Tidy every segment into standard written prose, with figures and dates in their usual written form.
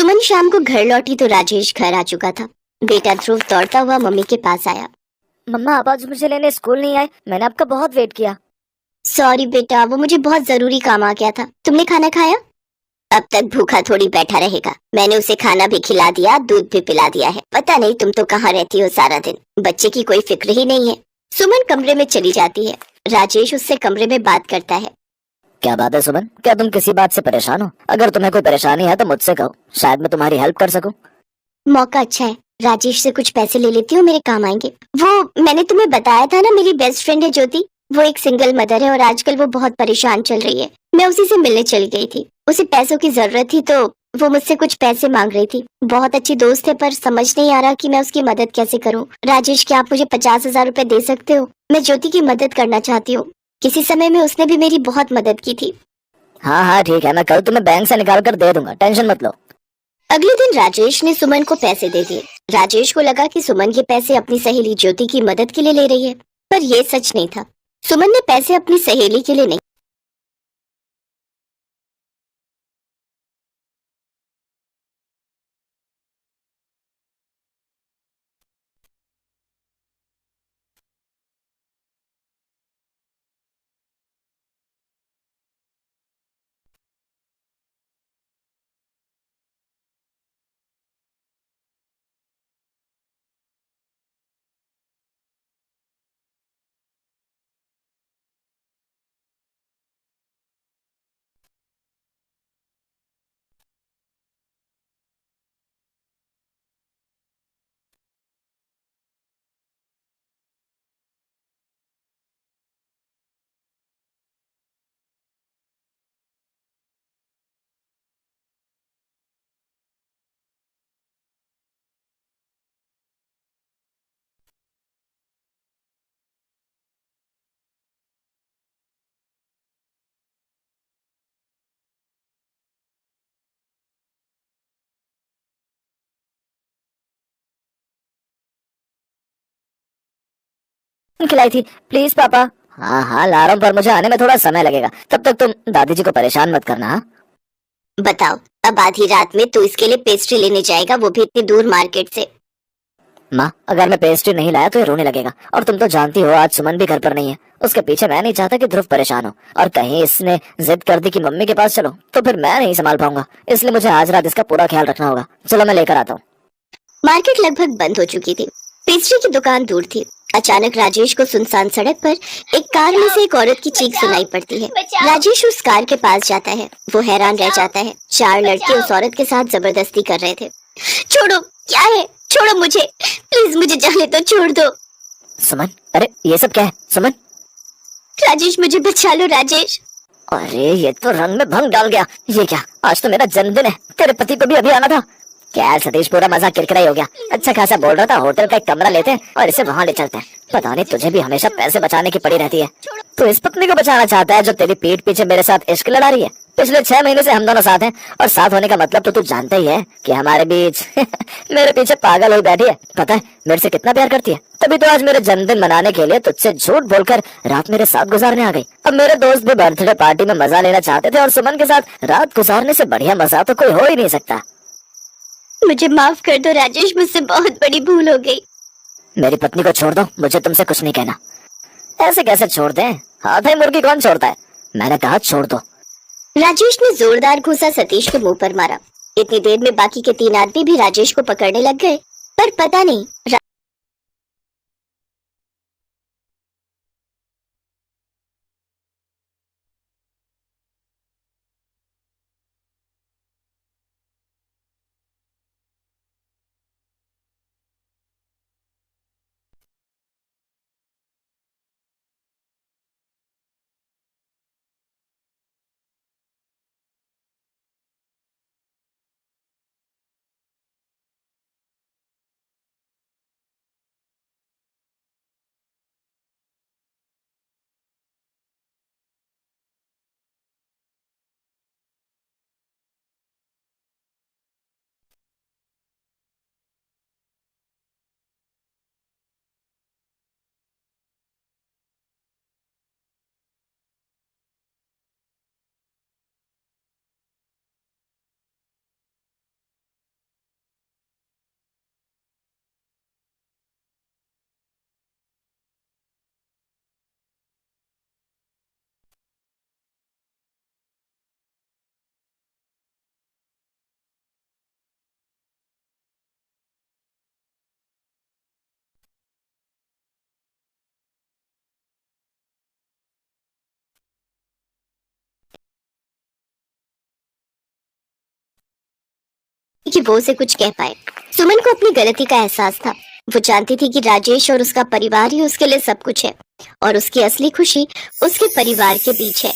सुमन शाम को घर लौटी तो राजेश घर आ चुका था। बेटा ध्रुव दौड़ता हुआ मम्मी के पास आया। मम्मा, आप आज मुझे लेने स्कूल नहीं आए। मैंने आपका बहुत वेट किया। सॉरी बेटा, वो मुझे बहुत जरूरी काम आ गया था। तुमने खाना खाया? अब तक भूखा थोड़ी बैठा रहेगा। मैंने उसे खाना भी खिला दिया, दूध भी पिला दिया है। पता नहीं तुम तो कहाँ रहती हो सारा दिन, बच्चे की कोई फिक्र ही नहीं है। सुमन कमरे में चली जाती है। राजेश उससे कमरे में बात करता है। क्या बात है सुमन, क्या तुम किसी बात से परेशान हो? अगर तुम्हें कोई परेशानी है तो मुझसे कहो, शायद मैं तुम्हारी हेल्प कर सकूं। मौका अच्छा है, राजेश से कुछ पैसे ले लेती हूँ, मेरे काम आएंगे। वो मैंने तुम्हें बताया था ना, मेरी बेस्ट फ्रेंड है ज्योति। वो एक सिंगल मदर है और आजकल वो बहुत परेशान चल रही है। मैं उसी से मिलने चली गई थी। उसे पैसों की जरूरत थी तो वो मुझसे कुछ पैसे मांग रही थी। बहुत अच्छी दोस्त है पर समझ नहीं आ रहा कि मैं उसकी मदद कैसे करूँ। राजेश, क्या आप मुझे 50,000 रुपए दे सकते हो? मैं ज्योति की मदद करना चाहती हूँ। किसी समय में उसने भी मेरी बहुत मदद की थी। हाँ हाँ ठीक है, मैं कल तुम्हें बैंक से निकाल कर दे दूंगा, टेंशन मत लो। अगले दिन राजेश ने सुमन को पैसे दे दिए। राजेश को लगा कि सुमन ये पैसे अपनी सहेली ज्योति की मदद के लिए ले रही है, पर यह सच नहीं था। सुमन ने पैसे अपनी सहेली के लिए नहीं। खिलाई थी, प्लीज पापा। हाँ हाँ ला रहा हूँ, पर मुझे आने में थोड़ा समय लगेगा। तब तक तुम दादी जी को परेशान मत करना। हाँ? बताओ, अब आधी रात में तू इसके लिए पेस्ट्री लेने जाएगा, वो भी इतनी दूर मार्केट से? माँ, अगर मैं पेस्ट्री नहीं लाया तो ये रोने लगेगा, और तुम तो जानती हो आज सुमन भी घर पर नहीं है। उसके पीछे मैं नहीं चाहता कि ध्रुव परेशान हो, और कहीं इसने जिद कर दी कि मम्मी के पास चलो तो फिर मैं नहीं संभाल पाऊंगा। इसलिए मुझे आज रात इसका पूरा ख्याल रखना होगा। चलो मैं लेकर आता हूँ। मार्केट लगभग बंद हो चुकी थी। पेस्ट्री की दुकान दूर थी। अचानक राजेश को सुनसान सड़क पर एक कार में से एक औरत की चीख सुनाई पड़ती है। राजेश उस कार के पास जाता है। वो हैरान रह जाता है। 4 लड़के उस औरत के साथ जबरदस्ती कर रहे थे। छोड़ो, क्या है? छोड़ो मुझे, प्लीज मुझे जाने दो, छोड़ दो। सुमन, अरे ये सब क्या है सुमन? राजेश, मुझे बचा लो राजेश। अरे ये तो रंग में भंग डाल गया। ये क्या, आज तो मेरा जन्मदिन है। तेरे पति को भी अभी आना था। क्या है सतीश, पूरा मजाक किरकिरा ही हो गया। अच्छा खासा बोल रहा था होटल का एक कमरा लेते हैं और इसे वहां ले चलते हैं। पता नहीं तुझे भी हमेशा पैसे बचाने की पड़ी रहती है। तू इस पत्नी को बचाना चाहता है जो तेरी पीठ पीछे मेरे साथ इश्क लड़ा रही है। पिछले 6 महीने से हम दोनों साथ हैं, और साथ होने का मतलब तो तू जानता ही है कि हमारे बीच मेरे पीछे पागल हुई बैठी है। पता है मेरे से कितना प्यार करती है। तभी तो आज मेरे जन्मदिन मनाने के लिए तुझसे झूठ बोलकर रात मेरे साथ गुजारने आ गई। अब मेरे दोस्त भी बर्थडे पार्टी में मजा लेना चाहते थे, और सुमन के साथ रात गुजारने से बढ़िया मजा तो कोई हो ही नहीं सकता। मुझे माफ कर दो राजेश, मुझसे बहुत बड़ी भूल हो गई। मेरी पत्नी को छोड़ दो, मुझे तुमसे कुछ नहीं कहना। ऐसे कैसे छोड़ दें? हाथ है मुर्गी कौन छोड़ता है? मैंने कहा छोड़ दो। राजेश ने जोरदार घूंसा सतीश के मुंह पर मारा। इतनी देर में बाकी के 3 आदमी भी राजेश को पकड़ने लग गए, पर पता नहीं कि वो उसे कुछ कह पाए। सुमन को अपनी गलती का एहसास था। वो जानती थी कि राजेश और उसका परिवार ही उसके लिए सब कुछ है और उसकी असली खुशी उसके परिवार के बीच है।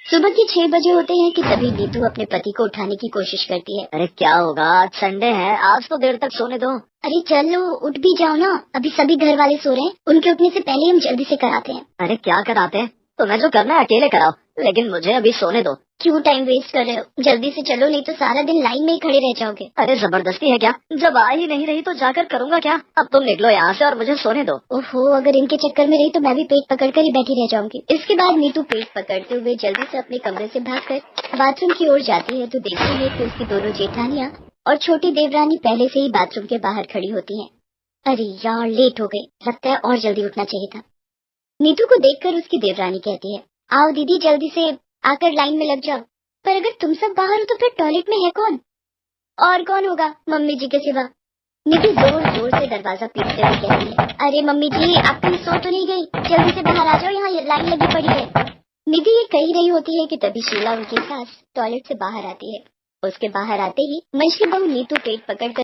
सुबह के 6 बजे होते हैं कि तभी नीतू अपने पति को उठाने की कोशिश करती है। अरे क्या होगा, आज संडे है, आज तो देर तक सोने दो। अरे चलो उठ भी जाओ ना, अभी सभी घर वाले सो रहे हैं, उनके उठने से पहले हम जल्दी से कराते हैं। अरे क्या कराते हैं, तुम्हें जो करना है अकेले कराओ, लेकिन मुझे अभी सोने दो। क्यों टाइम वेस्ट कर रहे हो, जल्दी से चलो, नहीं तो सारा दिन लाइन में ही खड़े रह जाओगे। अरे जबरदस्ती है क्या, जब आ ही नहीं रही तो जाकर करूंगा क्या। अब तुम निकलो यहाँ से और मुझे सोने दो। ओहो, अगर इनके चक्कर में रही तो मैं भी पेट पकड़कर ही बैठी रह जाऊंगी। इसके बाद नीतू पेट पकड़ते हुए जल्दी से अपने कमरे से भागकर बाथरूम की ओर जाती है तो देखती है कि उसकी दोनों जेठानियाँ और छोटी देवरानी पहले से ही बाथरूम के बाहर खड़ी होती है। अरे यार, लेट हो गई, लगता है और जल्दी उठना चाहिए था। नीतू को देखकर उसकी देवरानी कहती है, आओ दीदी जल्दी से आकर लाइन में लग जाओ। पर अगर तुम सब बाहर हो तो फिर टॉयलेट में है कौन? और कौन होगा, मम्मी जी के सिवा। नीतू जोर जोर से दरवाजा पीटते हुए कहती है, अरे मम्मी जी, आप कहीं सो तो नहीं गई, जल्दी से बाहर आ जाओ, यहाँ ये लाइन लगी पड़ी है। निधि ये कही रही होती है कि तभी शीला उनकी सास टॉयलेट से बाहर आती है। उसके बाहर आते ही मंझली बहू नीतू पेट पकड़कर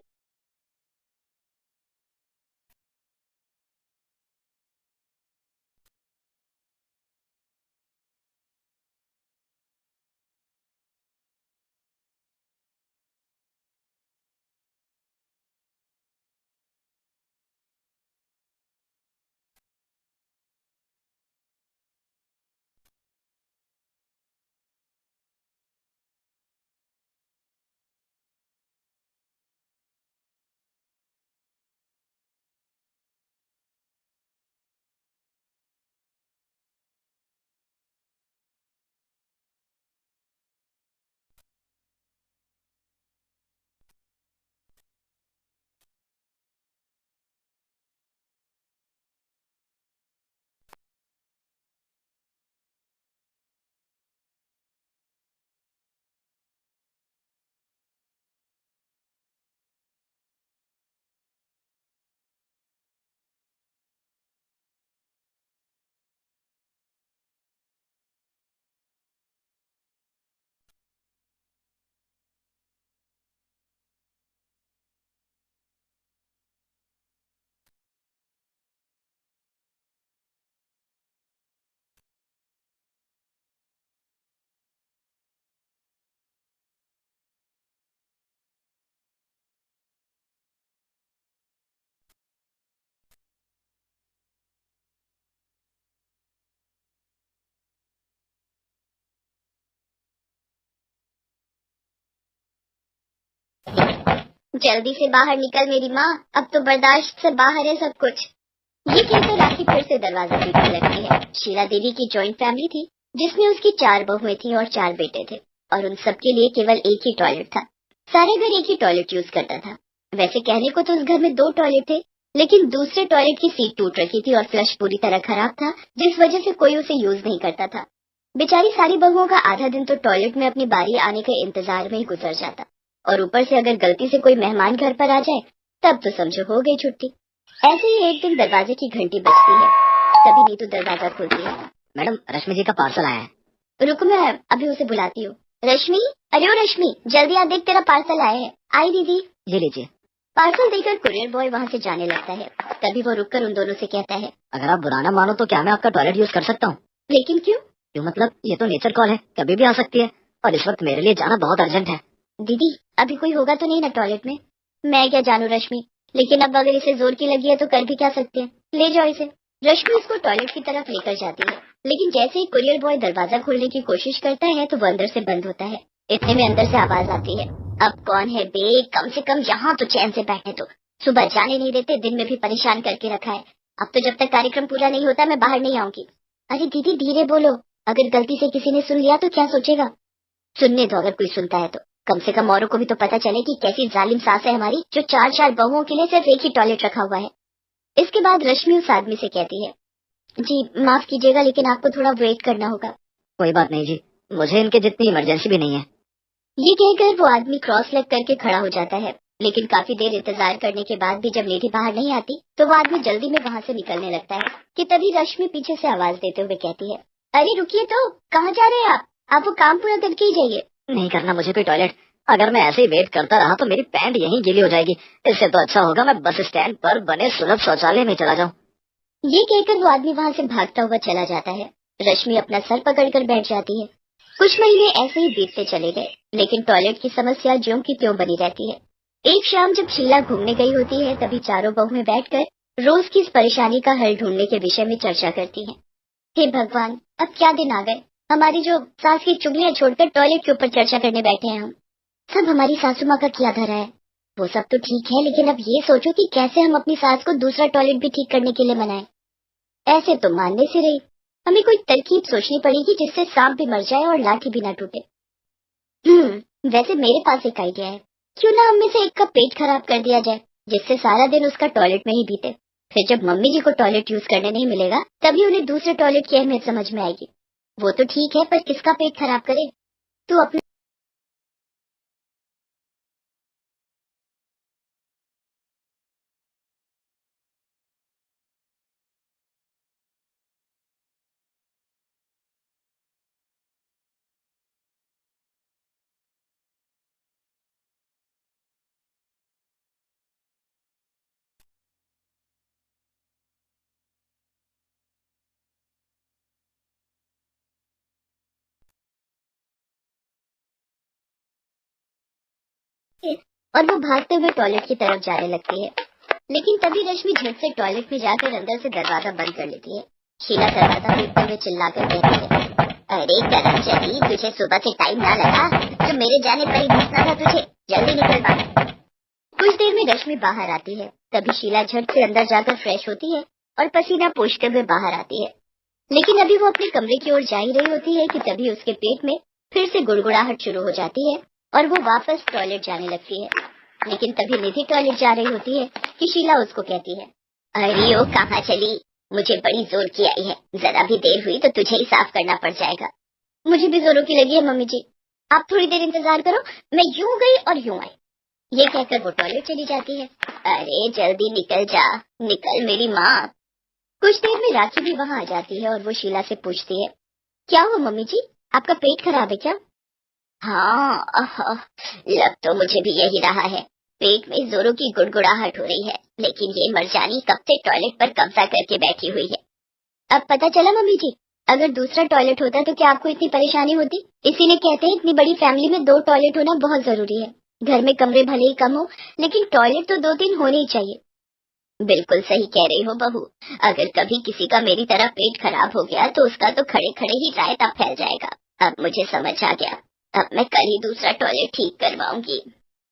जल्दी से बाहर निकल मेरी माँ, अब तो बर्दाश्त से बाहर है सब कुछ। ये कहकर राखी फिर से दरवाजा पीटने लगती है। शीला देवी की जॉइंट फैमिली थी जिसमें उसकी 4 बहुएं थी और 4 बेटे थे और उन सबके लिए केवल एक ही टॉयलेट था। सारे घर एक ही टॉयलेट यूज करता था। वैसे कहने को तो उस घर में 2 टॉयलेट थे, लेकिन दूसरे टॉयलेट की सीट टूट रखी थी और फ्लश पूरी तरह खराब था, जिस वजह से कोई उसे यूज नहीं करता था। बेचारी सारी बहुओं का आधा दिन तो टॉयलेट में अपनी बारी आने के इंतजार में ही गुजर जाता, और ऊपर से अगर गलती से कोई मेहमान घर पर आ जाए तब तो समझो हो गई छुट्टी। ऐसे ही एक दिन दरवाजे की घंटी बजती है। तभी नीतू दरवाजा खोलती है। मैडम, रश्मि जी का पार्सल आया है। रुको, मैं अभी उसे बुलाती हूँ। रश्मि, अरे ओ रश्मि, जल्दी आ, देख तेरा पार्सल आया है। आई दीदी। ये लीजिए। पार्सल देकर कुरियर बॉय वहाँ से जाने लगता है। तभी वो रुककर उन दोनों से कहता है, अगर आप बुरा ना मानो तो क्या मैं आपका टॉयलेट यूज कर सकता हूँ? लेकिन क्यों? क्यों मतलब, ये तो नेचर कॉल है, कभी भी आ सकती है, और इस वक्त मेरे लिए जाना बहुत अर्जेंट है। दीदी, अभी कोई होगा तो नहीं ना टॉयलेट में? मैं क्या जानू रश्मि, लेकिन अब अगर इसे जोर की लगी है तो कर भी क्या सकते हैं, ले जाओ इसे। रश्मि उसको टॉयलेट की तरफ लेकर जाती है, लेकिन जैसे ही कुरियर बॉय दरवाजा खोलने की कोशिश करता है तो वो अंदर से बंद होता है। इतने में अंदर से आवाज आती है, अब कौन है बे, कम से कम यहाँ तो चैन से बैठे, तो सुबह जाने नहीं देते, दिन में भी परेशान करके रखा है। अब तो जब तक कार्यक्रम पूरा नहीं होता मैं बाहर नहीं आऊंगी। अरे दीदी धीरे बोलो, अगर गलती से किसी ने सुन लिया तो क्या सोचेगा? सुनने दो, अगर कोई सुनता है तो कम से कम औरों को भी तो पता चले कि कैसी जालिम सास है हमारी, जो 4 बहुओं के लिए सिर्फ एक ही टॉयलेट रखा हुआ है। इसके बाद रश्मि उस आदमी से कहती है, जी माफ कीजिएगा, लेकिन आपको थोड़ा वेट करना होगा। कोई बात नहीं जी, मुझे इनके जितनी इमरजेंसी भी नहीं है। ये कहकर वो आदमी क्रॉस लेग करके खड़ा हो जाता है, लेकिन काफी देर इंतजार करने के बाद भी जब निधि बाहर नहीं आती तो वो आदमी जल्दी में वहाँ से निकलने लगता है कि तभी रश्मि पीछे से आवाज देते हुए कहती है, अरे रुकिए तो, कहाँ जा रहे हैं आप? आप वो काम पूरा करके ही जाइए। नहीं करना मुझे कोई टॉयलेट। अगर मैं ऐसे ही वेट करता रहा तो मेरी पैंट यहीं गीली हो जाएगी। इससे तो अच्छा होगा मैं बस स्टैंड पर बने सुलभ शौचालय में चला जाऊं। ये कहकर वो आदमी वहाँ से भागता हुआ चला जाता है। रश्मि अपना सर पकड़कर बैठ जाती है। कुछ महीने ऐसे ही बीतते चले गए, लेकिन टॉयलेट की समस्या ज्यों की त्यों बनी रहती है। एक शाम जब शीला घूमने गई होती है, तभी चारों बहुएं बैठकर रोज की इस परेशानी का हल ढूंढने के विषय में चर्चा करती हैं। हे भगवान, अब क्या दिन आ गए। हमारी जो सास की चुगलियां छोड़कर टॉयलेट के ऊपर चर्चा करने बैठे हैं हम। सब हमारी सासू माँ का किया धरा है। वो सब तो ठीक है, लेकिन अब ये सोचो कि कैसे हम अपनी सास को दूसरा टॉयलेट भी ठीक करने के लिए मनाएं। ऐसे तो मानने से रही, हमें कोई तरकीब सोचनी पड़ेगी जिससे सांप भी मर जाए और लाठी भी ना टूटे। वैसे मेरे पास एक आइडिया है। क्यों ना हम में से एक का पेट खराब कर दिया जाए, जिससे सारा दिन उसका टॉयलेट में ही बीते। फिर जब मम्मी जी को टॉयलेट यूज करने नहीं मिलेगा, तभी उन्हें दूसरे टॉयलेट की अहमियत समझ में आएगी। वो तो ठीक है, पर किसका पेट खराब करे? तू अपना और वो भागते हुए टॉयलेट की तरफ जाने लगती है। लेकिन तभी रश्मि झट से टॉयलेट में जाकर अंदर से दरवाजा बंद कर लेती है। शीला दरवाजा देखते हुए चिल्लाकर कहती है, अरे करमचली, तुझे सुबह से टाइम ना लगा जो मेरे जाने पर ही घुसना था तुझे? जल्दी निकल बाहर। कुछ देर में रश्मि बाहर आती है। तभी शीला झट से अंदर जाकर फ्रेश होती है और पसीना पोंछते हुए बाहर आती है। लेकिन अभी वो अपने कमरे की ओर जा ही रही होती है कि तभी उसके पेट में फिर से गुड़गुड़ाहट शुरू हो जाती है और वो वापस टॉयलेट जाने लगती है। लेकिन तभी निधि टॉयलेट जा रही होती है कि शीला उसको कहती है, अरे ओ कहाँ चली? मुझे बड़ी जोर की आई है, जरा भी देर हुई तो तुझे ही साफ करना पड़ जाएगा। मुझे भी जोरों की लगी है मम्मी जी, आप थोड़ी देर इंतजार करो, मैं यूं गई और यूं आई। ये कहकर वो टॉयलेट चली जाती है। अरे जल्दी निकल जा, निकल मेरी माँ। कुछ देर में राखी भी वहाँ आ जाती है और वो शीला से पूछती है, क्या हुआ मम्मी जी, आपका पेट खराब है क्या? हाँ, लग तो मुझे भी यही रहा है। पेट में जोरों की गुड़गुड़ाहट हो रही है, लेकिन ये मर्जानी कब से टॉयलेट पर कब्जा करके बैठी हुई है। अब पता चला मम्मी जी, अगर दूसरा टॉयलेट होता तो क्या आपको इतनी परेशानी होती? इसीलिए कहते हैं इतनी बड़ी फैमिली में 2 टॉयलेट होना बहुत जरूरी है। घर में कमरे भले ही कम हो, लेकिन टॉयलेट तो 2-3 होने ही चाहिए। बिल्कुल सही कह रही हो बहू। अगर कभी किसी का मेरी तरह पेट खराब हो गया तो उसका तो खड़े खड़े ही रायता फैल जाएगा। अब मुझे समझ आ गया, अब मैं कल ही दूसरा टॉयलेट ठीक करवाऊंगी।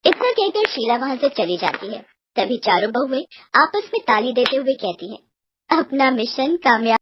इतना कहकर शीला वहाँ से चली जाती है। तभी चारों बहुएं आपस में ताली देते हुए कहती हैं, अपना मिशन कामयाब